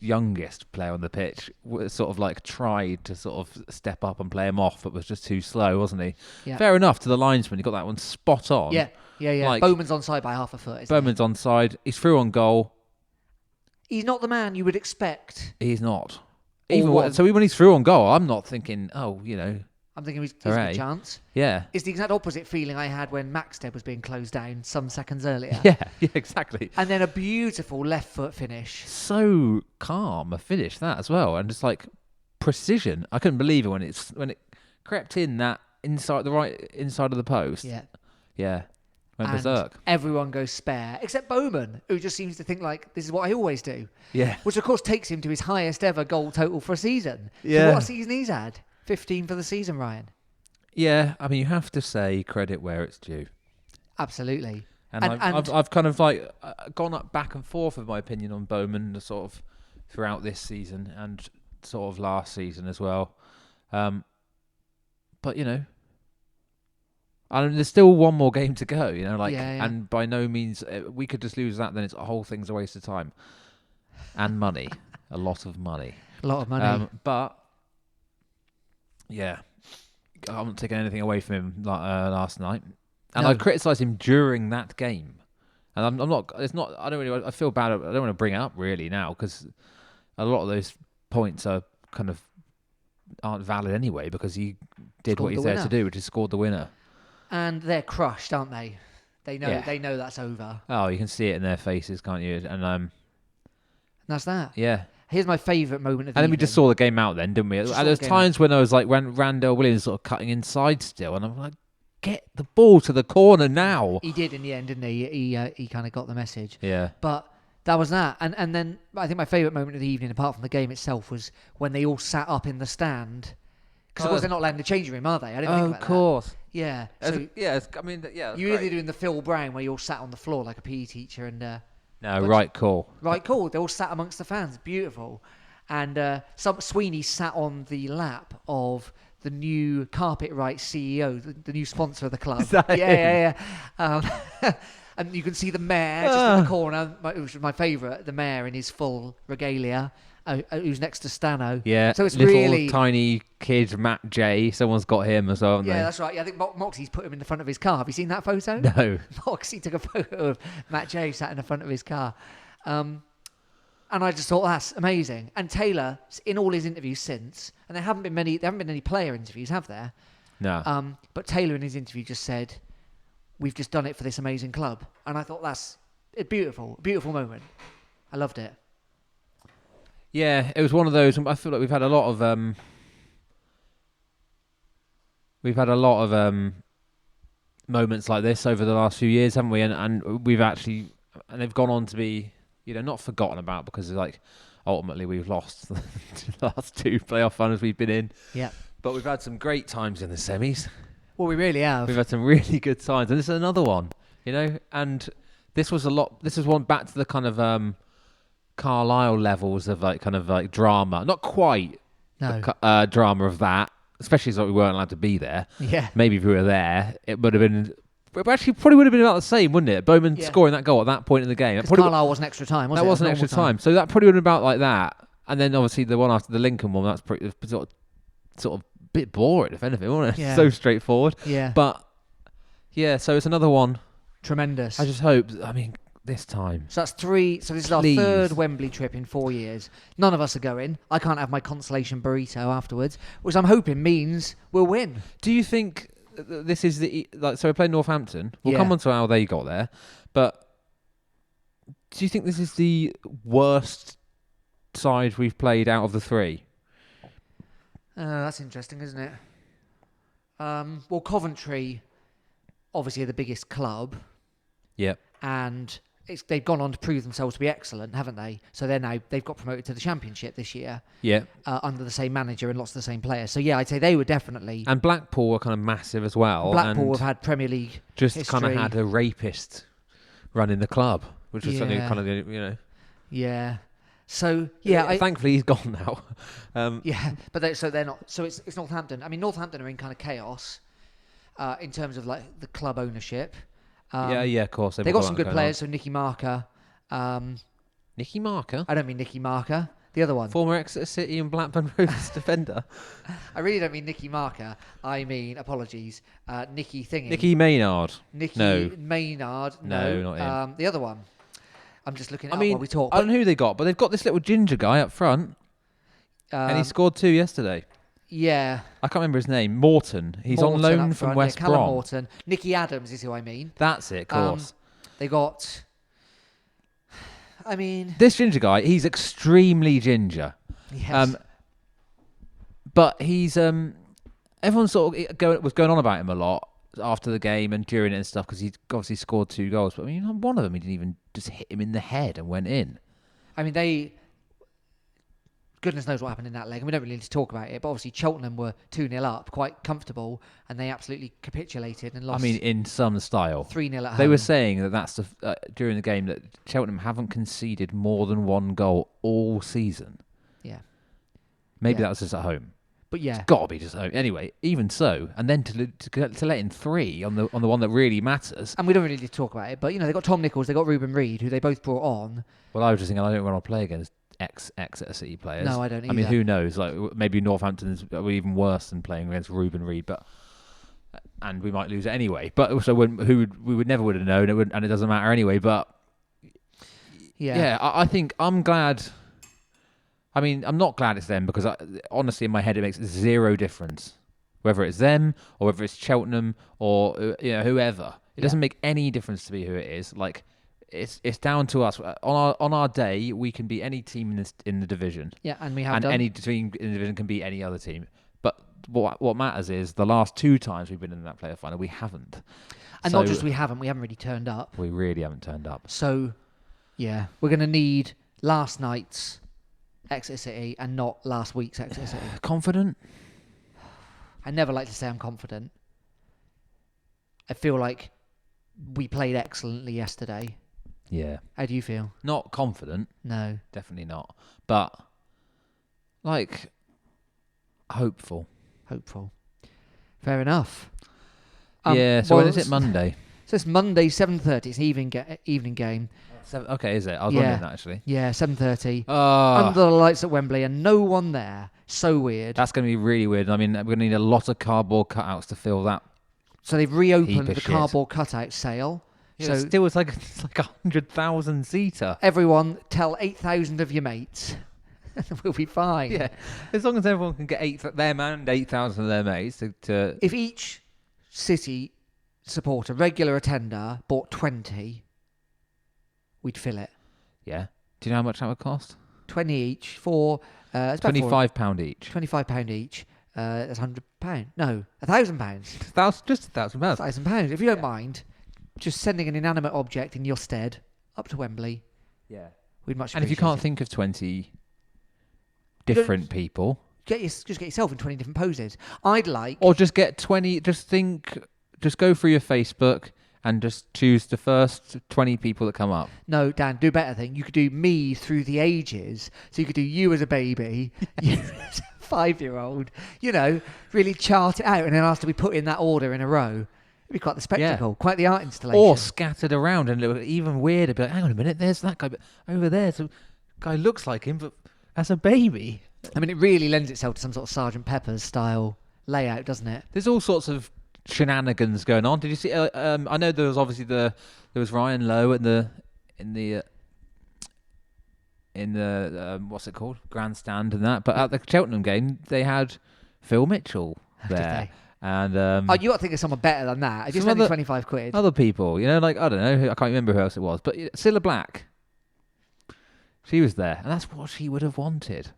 youngest player on the pitch, sort of like tried to sort of step up and play him off, but was just too slow, wasn't he? Yeah. Fair enough to the linesman. He got that one spot on. Yeah. Like, Bowman's onside by half a foot. Bowman's onside. He's through on goal. He's not the man you would expect. He's not. Even when he's through on goal, I'm not thinking, I'm thinking he's a good chance. Yeah. It's the exact opposite feeling I had when Maxted was being closed down some seconds earlier. Yeah, exactly. And then a beautiful left foot finish. So calm a finish that as well, and just like precision. I couldn't believe it when it crept in that right inside of the post. Yeah. Yeah. Went And berserk. everyone goes spare, except Bowman, who just seems to think like, this is what I always do. Yeah. Which of course takes him to his highest ever goal total for a season. Yeah. So what a season he's had. 15 for the season, Ryan. Yeah, I mean, you have to say credit where it's due. Absolutely. And I've kind of like gone up back and forth with my opinion on Bowman sort of throughout this season and sort of last season as well. But there's still one more game to go. And by no means we could just lose that. Then it's a whole thing's a waste of time and money, a lot of money. A lot of money. But yeah, I'm not taking anything away from him last night, and No. I criticised him during that game, and I'm not. It's not. I don't really. I feel bad. I don't want to bring it up really now because a lot of those points are kind of aren't valid anyway because he did Scored what he's the there winner. to do, which is scored the winner. And they're crushed, aren't they? They know. Yeah. They know that's over. Oh, you can see it in their faces, can't you? And And that's that. yeah. Here's my favourite moment of the And then we evening. just saw the game out then, didn't we? Just saw And there's the game times when I was like, when Randall Williams sort of cutting inside still, and I'm like, get the ball to the corner now. He did in the end, didn't he? He kind of got the message. Yeah. But that was that. And then I think my favourite moment of the evening, apart from the game itself, was when they all sat up in the stand. Because of course they're not allowed in the changing room, are they? I didn't think about of course. that. Yeah. So You you're either doing the Phil Brown where you all sat on the floor like a PE teacher and... No, right call. Right, cool. They all sat amongst the fans. Beautiful. And Sweeney sat on the lap of the new Carpet Right CEO, the new sponsor of the club. Is that yeah. And you can see the mayor just in the corner, which was my favourite, the mayor in his full regalia, who's next to Stano. Yeah, So it's little really... tiny kid, Matt J. Someone's got him as well, haven't Yeah, they? that's right. Yeah, I think Moxie's put him in the front of his car. Have you seen that photo? No. Moxie took a photo of Matt J sat in the front of his car. And I just thought that's amazing. And Taylor, in all his interviews since, and there haven't been any player interviews, have there? No. But Taylor in his interview just said, "We've just done it for this amazing club," and I thought that's a beautiful moment. I loved it. Yeah, it was one of those. I feel like we've had a lot of moments like this over the last few years, haven't we? And we've actually, and they've gone on to be, not forgotten about because like ultimately we've lost the last 2 playoff finals we've been in. Yeah. But we've had some great times in the semis. Well, we really have. We've had some really good times, and this is another one, And this was one back to the kind of Carlisle levels of like kind of like drama. Not quite drama of that, especially as we weren't allowed to be there. Yeah. Maybe if we were there, it would have been. It actually probably would have been about the same, wouldn't it? Bowman scoring that goal at that point in the game. Because Carlisle wasn't extra time, was it? That wasn't extra time. So that probably would have been about like that. And then obviously the one after the Lincoln one, that's pretty sort of bit boring, if anything, wasn't it? Yeah. So straightforward. Yeah. But yeah, so it's another one. Tremendous. I just hope. I mean, this time. So that's 3. So this is our Please. 3rd Wembley trip in 4 years. None of us are going. I can't have my consolation burrito afterwards, which I'm hoping means we'll win. Do you think this is so we played Northampton. We'll Yeah. come on to how they got there, but do you think this is the worst side we've played out of the three? That's interesting, isn't it? Well, Coventry, obviously, are the biggest club, Yep. and they've gone on to prove themselves to be excellent, haven't they? So they've got promoted to the Championship this year Yeah. under the same manager and lots of the same players. So yeah, I'd say they were definitely. And Blackpool were kind of massive as well. Blackpool and have had Premier League just history. kind of had a rapist running the club, which was something Yeah. kind of Yeah. So yeah, thankfully he's gone now. yeah, but they're not. So it's Northampton. I mean, Northampton are in kind of chaos in terms of like the club ownership. Yeah, of course. They got some good players. So Nicky Marker. Nicky Marker, I don't mean Nicky Marker. The other one. former Exeter City and Blackburn Rovers defender. I really don't mean Nicky Marker. I mean, apologies, Nicky Thingy. Nicky Maynard. Nicky No. Maynard. No, not him. The other one. I'm just looking at I mean, while we talk. I don't know who they got, but they've got this little ginger guy up front, and he scored 2 yesterday. Yeah. I can't remember his name. Morton. He's on Morton loan up from front, West Callum Brom. Morton. Nicky Adams is who I mean. That's it, of course. They got. I mean, This ginger guy, he's extremely ginger. yes. But he's everyone sort of was going on about him a lot after the game and during it and stuff because he obviously scored 2 goals. But I mean, one of them he didn't even just hit him in the head and went in. I mean, goodness knows what happened in that leg, and we don't really need to talk about it. But obviously, Cheltenham were 2-0 up, quite comfortable, and they absolutely capitulated and lost. I mean, in some style. 3-0 at home. They were saying that that's during the game that Cheltenham haven't conceded more than 1 goal all season. Yeah. Maybe Yeah. that was just at home. But yeah. It's got to be just at home. Anyway, even so, and then to let in 3 on the one that really matters. And we don't really need to talk about it, but they got Tom Nichols, they got Ruben Reid, who they both brought on. Well, I was just thinking I don't want to play against Exeter City players. No, I don't I mean, either. who knows? Like maybe Northampton's even worse than playing against Ruben Reid, and we might lose it anyway. But also, we would never would have known it, and it doesn't matter anyway. But yeah, I think I'm glad. I mean, I'm not glad it's them because honestly, in my head, it makes 0 difference whether it's them or whether it's Cheltenham or whoever. It doesn't make any difference to me who it is. Like it's down to us. On our day, we can beat any team in the division. Yeah, and we have And done. any team in the division can beat any other team. But what matters is the last 2 times we've been in that playoff final, we haven't. And not just we haven't really turned up. We really haven't turned up. So, yeah, we're going to need last night's Exeter City and not last week's Exeter City. Confident? I never like to say I'm confident. I feel like we played excellently yesterday. Yeah. How do you feel? Not confident. No. Definitely not. But, hopeful. Hopeful. Fair enough. Yeah, so when is it? Monday? So it's Monday, 7:30. It's an evening game. Okay, is it? I was wondering that, actually. Yeah, 7:30. Oh, Under the lights at Wembley and no one there. So weird. that's going to be really weird. I mean, we're going to need a lot of cardboard cutouts to fill that. So they've Heap reopened of the shit. cardboard cutout sale. Yeah, So it's like 100,000 seater. everyone tell 8,000 of your mates. We'll be fine. Yeah, as long as everyone can get 8,000 of their mates to If each City supporter, regular attender, bought 20, we'd fill it. yeah. Do you know how much that would cost? 20 each for it's about £25 each. £25 each. That's £100. No, £1,000. Just £1,000. £1,000. If you don't mind, just sending an inanimate object in your stead up to Wembley, Yeah. we'd much And if you appreciate can't it. think of 20 different people, just get yourself in 20 different poses. I'd like. or just get 20. Just go through your Facebook and just choose the first 20 people that come up. No, Dan, do a better thing. You could do me through the ages. So you could do you as a baby, you as a 5-year-old, really chart it out and then ask to be put in that order in a row. It'd be quite the spectacle, quite the art installation. Or scattered around and it would be even weirder. Be like, hang on a minute, there's that guy, but over there, so guy looks like him, but as a baby. I mean, it really lends itself to some sort of Sergeant Pepper's style layout, doesn't it? There's all sorts of shenanigans going on. Did you see? I know there was obviously there was Ryan Lowe in the what's it called, grandstand and that. But at the Cheltenham game, they had Phil Mitchell there, And Oh, you got to think of someone better than that. If it's Some only other- 25 quid. other people, like, I don't know, I can't remember who else it was, but Cilla Black. She was there, and that's what she would have wanted.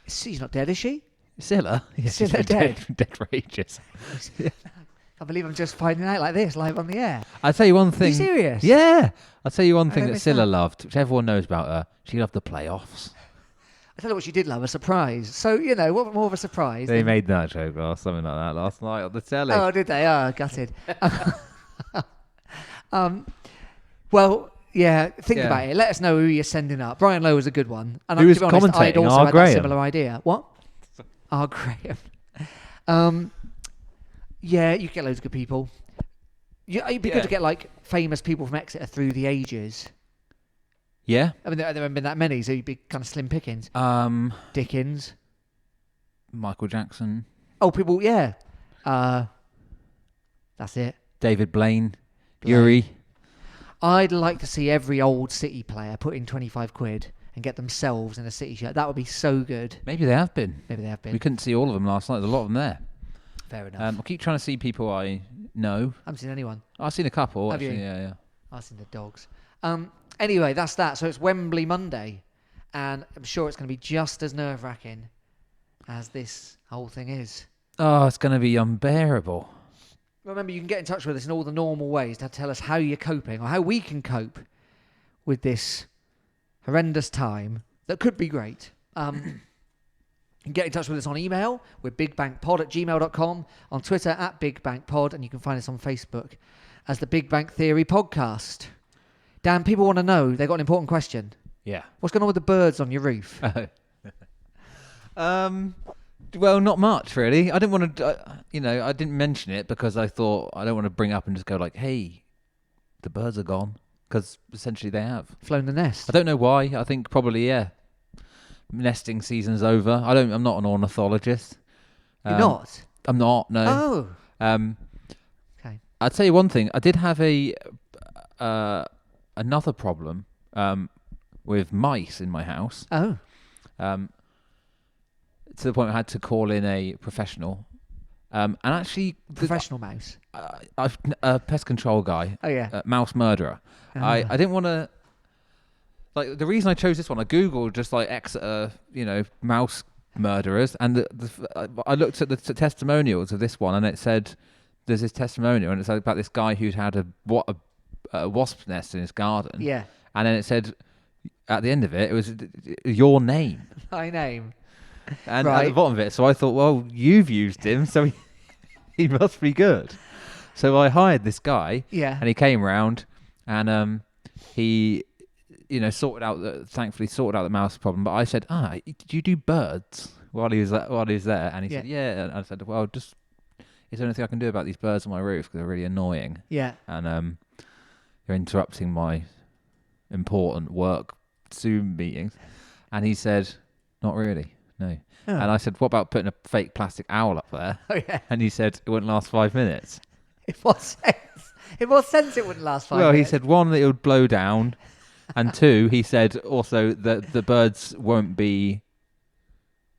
She's not dead, is she? Cilla? Yeah, she's Cilla been dead? dead for ages. I believe I'm just finding out like this, live on the air. I'll tell you one Are thing. you serious? Yeah. I'll tell you one I thing don't that miss Cilla that. loved, which everyone knows about her. She loved the playoffs. I tell you what she did love, a surprise. So, what more of a surprise? They than- made that joke or something like that last night on the telly. Oh, did they? Oh, gutted. Well, yeah, think Yeah. about it. Let us know who you're sending up. Brian Lowe was a good one. And Who was to be honest, I'd commentating? also R. had Graham. that similar idea. What? R. Graham. Yeah, you get loads of good people. It'd be good Yeah. to get like famous people from Exeter through the ages. Yeah. I mean, there haven't been that many, so you'd be kind of slim pickings. Dickens. Michael Jackson, Oh, people, yeah. That's it. David Blaine, Blaine. Yuri. I'd like to see every old City player put in 25 quid and get themselves in a City shirt. That would be so good. Maybe they have been. Maybe they have been. We couldn't see all of them last night. There's a lot of them there. Fair enough. I keep trying to see people I know. I haven't seen anyone. I've seen a couple, Have you? actually. Yeah. I've seen the dogs. Anyway, that's that. So it's Wembley Monday. And I'm sure it's going to be just as nerve-wracking as this whole thing is. Oh, it's going to be unbearable. Remember, you can get in touch with us in all the normal ways to tell us how you're coping or how we can cope with this horrendous time that could be great. You can get in touch with us on email. We're bigbankpod@gmail.com, on Twitter @bigbankpod, and you can find us on Facebook as the Big Bank Theory Podcast. Dan, people want to know. They got an important question. Yeah. What's going on with the birds on your roof? Well, not much really. I didn't want to, I didn't mention it because I thought I don't want to bring up and just go like, "Hey, the birds are gone," because essentially they have. Flown the nest. I don't know why. I think probably nesting season's over. I'm not an ornithologist. You're not? I'm not. No. Oh. Okay. I'd tell you one thing. I did have another problem with mice in my house. Oh. To the point I had to call in a professional. And actually... Professional mouse. A pest control guy. Oh, yeah. A mouse murderer. I didn't want to... Like, the reason I chose this one, I Googled just, like, Exeter, mouse murderers. And I looked at the testimonials of this one, and it said... There's this testimonial, and it's about this guy who'd had a wasp nest in his garden. Yeah. And then it said... At the end of it, it was your name. My name. And Right. at the bottom of it, so I thought, well, you've used him, so he must be good. So I hired this guy, Yeah. and he came round, and he, sorted out thankfully sorted out the mouse problem. But I said, do you do birds while he was there? And he said, yeah. And I said, well, is there anything I can do about these birds on my roof because they're really annoying? Yeah. And they're interrupting my important work Zoom meetings. And he said, not really. No. Oh. And I said, what about putting a fake plastic owl up there? Oh, yeah. And he said, it wouldn't last 5 minutes. In what sense? In what sense it wouldn't last 5 Well, minutes? he said, one, that it would blow down. And two, he said also that the birds won't be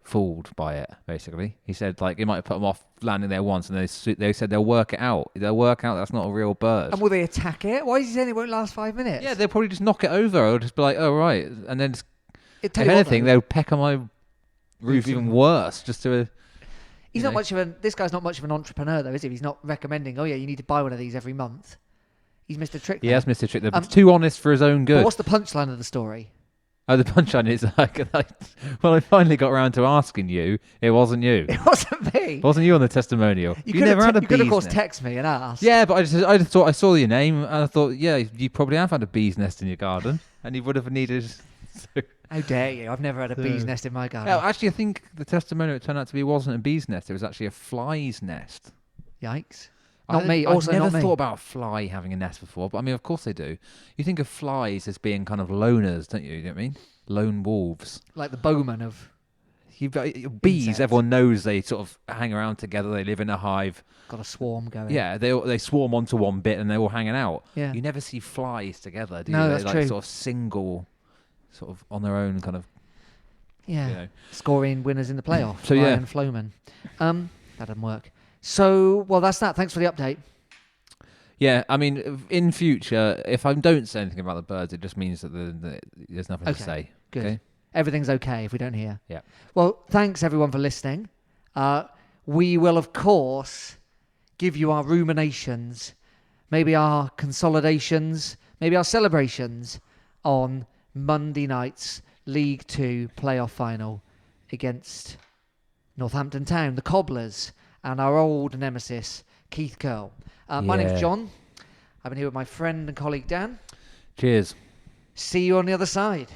fooled by it, basically. He said, like, it might put them off landing there once, and they said they'll work it out. They'll work out that's not a real bird. And will they attack it? Why is he saying it won't last 5 minutes? Yeah, they'll probably just knock it over or just be like, oh, right. And then, if Tell you what, anything, though, they'll peck on my roof even worse, just to... he's not much of this guy's not much of an entrepreneur, though, is he? He's not recommending, oh, yeah, you need to buy one of these every month. He's missed a trick He there. has missed a trick. They're too honest for his own But good. what's the punchline of the story? Oh, the punchline is well, I finally got around to asking you. It wasn't you. It wasn't me. It wasn't you on the testimonial. You never had a You could, of bee's course, nest. text me and ask. Yeah, but I just thought I saw your name and I thought, yeah, you probably have had a bee's nest in your garden, and you would have needed. So. How dare you? I've never had a bee's nest in my garden. No, actually, I think the testimonial it turned out to be wasn't a bee's nest. It was actually a fly's nest. Yikes. Not me. Also, I've never not me. thought about a fly having a nest before, but I mean, of course they do. You think of flies as being kind of loners, don't you? You know what I mean? Lone wolves. Like the bowman of... Bees, insects. everyone knows they sort of hang around together. They live in a hive. Got a swarm going. Yeah, they swarm onto one bit and they're all hanging out. Yeah. You never see flies together, do you? No, They're that's like true. sort of single, sort of on their own kind of. Yeah. You know. Scoring winners in the playoffs. So, yeah. Ryan Floman. That didn't work. So, well, that's that. Thanks for the update. Yeah, I mean, in future, if I don't say anything about the birds, it just means that there's nothing to Okay, say. good. Okay? Everything's okay if we don't hear. Yeah. Well, thanks everyone for listening. We will, of course, give you our ruminations, maybe our consolidations, maybe our celebrations on Monday night's League Two playoff final against Northampton Town, the Cobblers, and our old nemesis, Keith Curl. My name's John. I've been here with my friend and colleague Dan. Cheers. See you on the other side.